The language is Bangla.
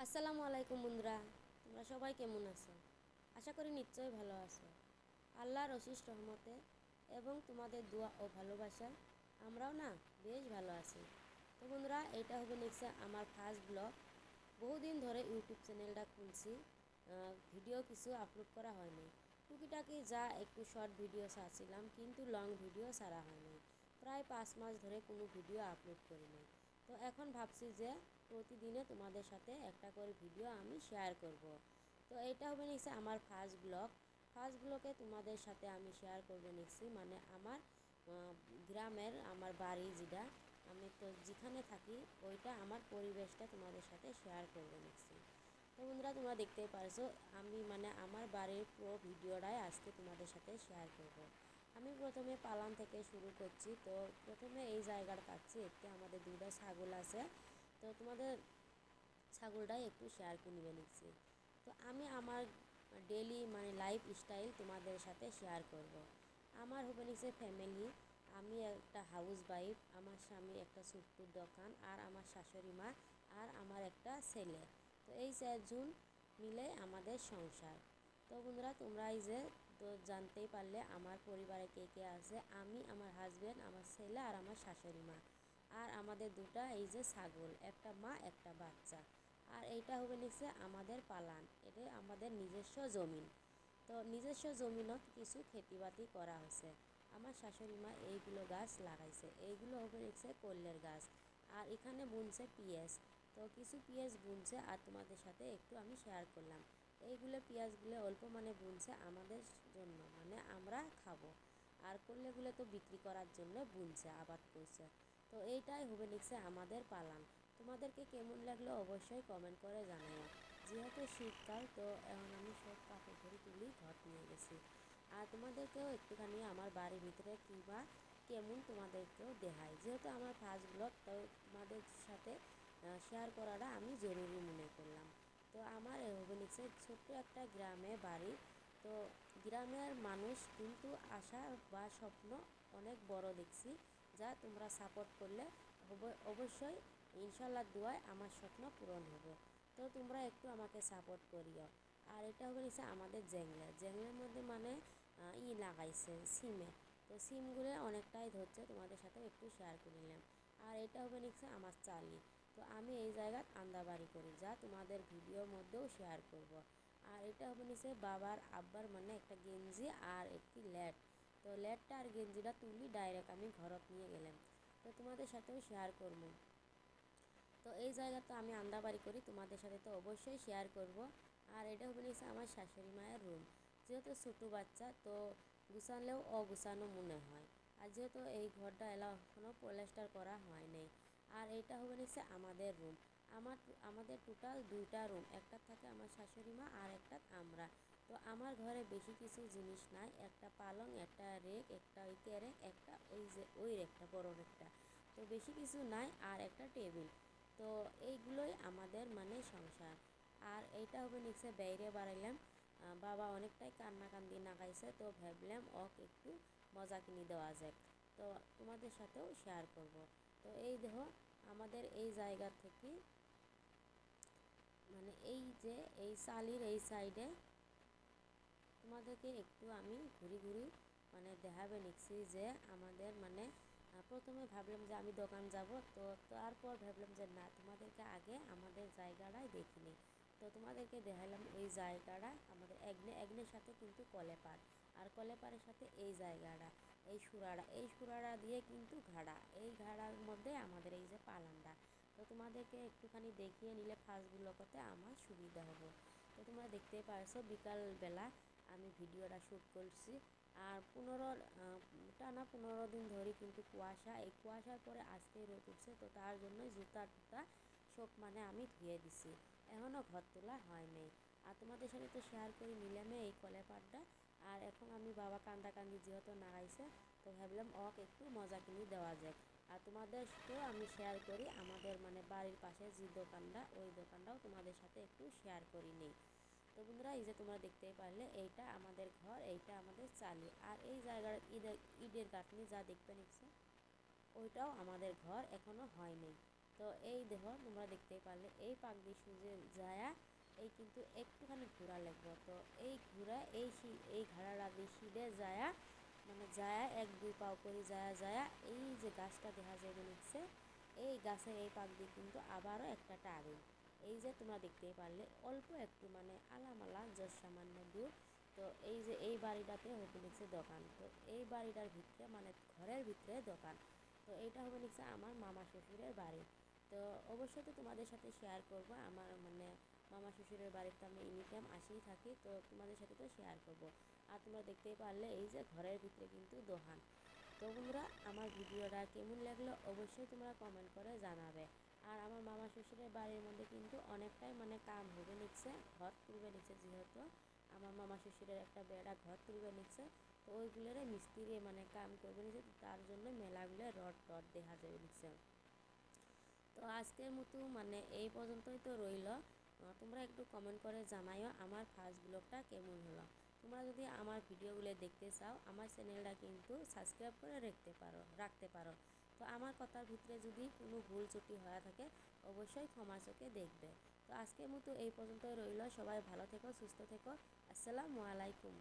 আসসালামু আলাইকুম বন্ধুরা, তোমরা সবাই কেমন আছো? আশা করি নিশ্চয়ই ভালো আছো। আল্লাহর অশেষ রহমতে এবং তোমাদের দোয়া ও ভালোবাসায় আমরাও না বেশ ভালো আছি। তো বন্ধুরা, এটা হবে নিশ্চয় আমার ফার্স্ট ব্লগ। বহুদিন ধরে ইউটিউব চ্যানেলটা খুলছি, ভিডিও কিছু আপলোড করা হয়নি। টুকিটাকি যা একটু শর্ট ভিডিও ছাড়ছিলাম, কিন্তু লং ভিডিও ছাড়া হয়নি। প্রায় 5 মাস ধরে কোনো ভিডিও আপলোড করিনি। তো এখন ভাবছি যে প্রতিদিনে তোমাদের সাথে একটা করে ভিডিও আমি শেয়ার করব। তো এটা হবে নিশ্চয় আমার ফার্স্ট ব্লগে তোমাদের সাথে আমি শেয়ার করবো নিচ্ছি, মানে আমার গ্রামের আমার বাড়ি যেটা, আমি তো যেখানে থাকি ওইটা আমার পরিবেশটা তোমাদের সাথে শেয়ার করবো নিচ্ছি। তো বন্ধুরা, তোমরা দেখতেই পারছো আমি মানে আমার বাড়ির পুরো ভিডিওটাই আজকে তোমাদের সাথে শেয়ার করব। আমি প্রথমে পালান থেকে শুরু করছি। তো প্রথমে এই জায়গাটা পাচ্ছি, এতে আমাদের দুটো ছাগল আছে। তো তোমাদের ছাগলটাই একটু শেয়ার করে নিবে নিচ্ছি। তো আমি আমার ডেলি মানে লাইফ স্টাইল তোমাদের সাথে শেয়ার করব। আমার হবে নিচ্ছে ফ্যামিলি। আমি একটা হাউস ওয়াইফ, আমার স্বামী একটা ছোট্ট দোকান, আর আমার শাশুড়ি মা, আর আমার একটা ছেলে। তো এই 4 জন মিলে আমাদের সংসার। তো বন্ধুরা, তোমরা এই যে তো জানতেই পারলে আমার পরিবারে কে কে আছে। আমি, আমার হাজব্যান্ড, আমার ছেলে আর আমার শাশুড়ি মা, আর আমাদের দুটা এই যে ছাগল, একটা মা একটা বাচ্চা। আর এইটা হবে নিচ্ছে আমাদের পালান, এটা আমাদের নিজস্ব জমিন। তো নিজস্ব জমিনত কিছু খেতিবাতি করা হয়েছে। আমার শাশুড়ি মা এইগুলো গাছ লাগাইছে, এইগুলো হবে নিচ্ছে কল্যের গাছ। আর এখানে বুনছে পেঁয়াজ। তো কিছু পেঁয়াজ বুনছে আর তোমাদের সাথে একটু আমি শেয়ার করলাম। এইগুলো পেঁয়াজগুলো অল্প মানে বুনছে আমাদের জন্য, মানে আমরা খাবো। আর করলেগুলো তো বিক্রি করার জন্য বুনছে, আবাদ করছে। তো এইটাই হবে নিচ্ছে আমাদের পালান। তোমাদেরকে কেমন লাগলো অবশ্যই কমেন্ট করে জানাও। যেহেতু শীতকাল, তো এখন আমি সব কাপড় ধরে তুলি ঘর নিয়ে গেছি। আর তোমাদেরকেও একটুখানি আমার বাড়ির ভিতরে কিংবা কেমন তোমাদেরকেও দেখাই, যেহেতু আমার ফার্স্ট ব্লগ, তো তোমাদের সাথে শেয়ার করাটা আমি জরুরি মনে করলাম। তো আমার হবে নিচ্ছে ছোট্ট একটা গ্রামে বাড়ি। তো গ্রামের মানুষ কিন্তু আশা বা স্বপ্ন অনেক বড় দেখছি, যা তোমরা সাপোর্ট করলে অবশ্যই ইনশাল্লাহ দোয়ায় আমার স্বপ্ন পূরণ হবে। তো তোমরা একটু আমাকে সাপোর্ট করিও। আর এটা হবে নিচ্ছে আমাদের জ্যাংলের মধ্যে মানে লাগাইছে সিমে। তো সিমগুলো অনেকটাই ধরছে, তোমাদের সাথেও একটু শেয়ার করে নিলাম। আর এটা হবে নিচ্ছে আমার চালি। তো আমি এই জায়গায় আন্দাবাড়ি করি, যা তোমাদের ভিডিওর মধ্যেও শেয়ার করব। আর এটা হবে নিচ্ছে বাবার আব্বার মানে একটা গেঞ্জি আর একটি ল্যাট। তো ল্যাটটা আর গেঞ্জিটা তুলি ডাইরেক্ট আমি ঘরত নিয়ে গেলাম। তো তোমাদের সাথেও শেয়ার করব। তো এই জায়গা তো আমি আন্দাবাড়ি করি, তোমাদের সাথে তো অবশ্যই শেয়ার করব। আর এটা বলেছে আমার শাশুড়ি মায়ের রুম। যেহেতু ছোটো বাচ্চা, তো গুছানলেও অগুছানো মনে হয়। আর যেহেতু এই ঘরটা এখনও প্লাস্টার করা হয় নাই। আর এইটা হবে নিচ্ছে আমাদের রুম। আমাদের টোটাল 2টা রুম, একটা থাকে আমার শাশুড়ি মা আর একটা আমরা। তো আমার ঘরে বেশি কিছু জিনিস নাই, একটা পালং, একটা রেক, একটা ওই ক্যারেক, একটা ওই যে ওই রেকটা বড় রেকটা। তো বেশি কিছু নাই, আর একটা টেবিল। তো এইগুলোই আমাদের মানে সংসার। আর এইটা হবে নিচ্ছে বাইরে বাড়াইলাম। বাবা অনেকটাই কান্নাকান্দি নাগাইছে, তো ভাবলাম একটু মজা কিনে দেওয়া যায়। তো তোমাদের সাথেও শেয়ার করব। তো এই দেখো, আমাদের এই জায়গা থেকে মানে এই যে এই চালির এই সাইডে তোমাদেরকে একটু আমি ঘুরি ঘুরি মানে দেখাবে নিচ্ছি যে আমাদের মানে প্রথমে ভাবলাম যে আমি দোকান যাব, তো তারপর ভাবলাম যে না, তোমাদেরকে আগে আমাদের জায়গাটাই দেখিনি। তো তোমাদেরকে দেখালাম এই জায়গাটা আমাদের এগনের সাথে কিন্তু কলেপার, আর কলেপারের সাথে এই জায়গাটা, এই সুরাড়া দিয়ে কিন্তু ঘাড়া, এই ঘাড়ার মধ্যে আমাদের এই যে পালানটা। তো তোমাদেরকে একটুখানি দেখিয়ে নিলে ফার্স্টগুলো করতে আমার সুবিধা হবে। তো তোমরা দেখতেই পারছো বিকালবেলা আমি ভিডিওটা শ্যুট করছি। আর টানা 15 দিন ধরে কিন্তু কুয়াশা, এই কুয়াশার পরে আজকে রোদ উঠছে, তো তার জন্যই জুতা টুতা সব মানে আমি ধুয়ে দিছি, এখনও ঘর তোলা হয় নাই। আর তোমাদের সাথে তো শেয়ার করে নিলামে এই কলেপাটটা। আর এখন আমি বাবা কান্দাকান্দি যেহেতু নাগাইছে, তো ভাবলাম একটু মজা কিনে দেওয়া যায়। আর তোমাদেরকেও আমি শেয়ার করি আমাদের মানে বাড়ির পাশে যে দোকানটা, ওই দোকানটাও তোমাদের সাথে একটু শেয়ার করি নেই। তো বন্ধুরা, এই যে তোমরা দেখতেই পারলে এইটা আমাদের ঘর, এইটা আমাদের চালি। আর এই জায়গার ইটের গাঁথনি যা দেখতে নিচ্ছে, ওইটাও আমাদের ঘর, এখনও হয়নি। তো এই দেখো তোমরা দেখতেই পারলে এই পাক দিয়ে সুজে যায়া এই কিন্তু একটুখানি ঘোরা লাগবে। তো এই ঘোরা এই ঘাড়াটা দিয়ে সিঁড়ে যায়া মানে যায়া 1-2 পাও করে যায়া যায়া এই যে গাছটা দেখা যাবে নিচ্ছে এই গাছের এই পাক দিয়ে কিন্তু আবারও একটা টাড়ি। এই যে তোমরা দেখতেই পারলে অল্প একটু মানে আলামালা যশ সামান্য দূর। তো এই যে এই বাড়িটাতে হবে নিচ্ছে দোকান। তো এই বাড়িটার ভিতরে মানে ঘরের ভিতরে দোকান। তো এইটা হবে নিচ্ছে আমার মামা শ্বশুরের বাড়ি। তো অবশ্যই তো তোমাদের সাথে শেয়ার করব আমার মানে মামা শ্বশুরের বাড়িতে আমি এনি টাইম আসেই থাকি, তো তোমাদের সাথে তো শেয়ার করব। আর তোমরা দেখতেই পারলে এই যে ঘরের ভিতরে কিন্তু দোকান। তো বন্ধুরা আমার ভিডিওটা কেমন লাগলো অবশ্যই তোমরা কমেন্ট করে জানাবে। আর আমার মামা শ্বশুরের বাড়ির মধ্যে কিন্তু অনেকটাই মানে কাম হবে নিচ্ছে, ঘর তুলবে নিচ্ছে, যেহেতু আমার মামা শ্বশুরের একটা বেড়া ঘর তুলবে নিচ্ছে। তো ওইগুলোরে মিস্ত্রি মানে কাম করবে নিচ্ছে, তার জন্য মেলাগুলো রড টড দেখা যাবে নিচ্ছে। তো আজকের মতো মানে এই পর্যন্তই তো রইল। তোমরা একটু কমেন্ট করে জানাইও আমার ফার্স্ট ব্লগটা কেমন হলো। তোমরা যদি আমার ভিডিওগুলো দেখতে চাও আমার চ্যানেলটা কিন্তু সাবস্ক্রাইব করে রাখতে পারো। তো আমার কথার ভিতরে যদি কোনো ভুল ত্রুটি হয়ে থাকে অবশ্যই ক্ষমা চোখে দেখবে। তো আজকের মতো এই পর্যন্তই রইল। সবাই ভালো থেকো, সুস্থ থেকো। আসসালামু আলাইকুম।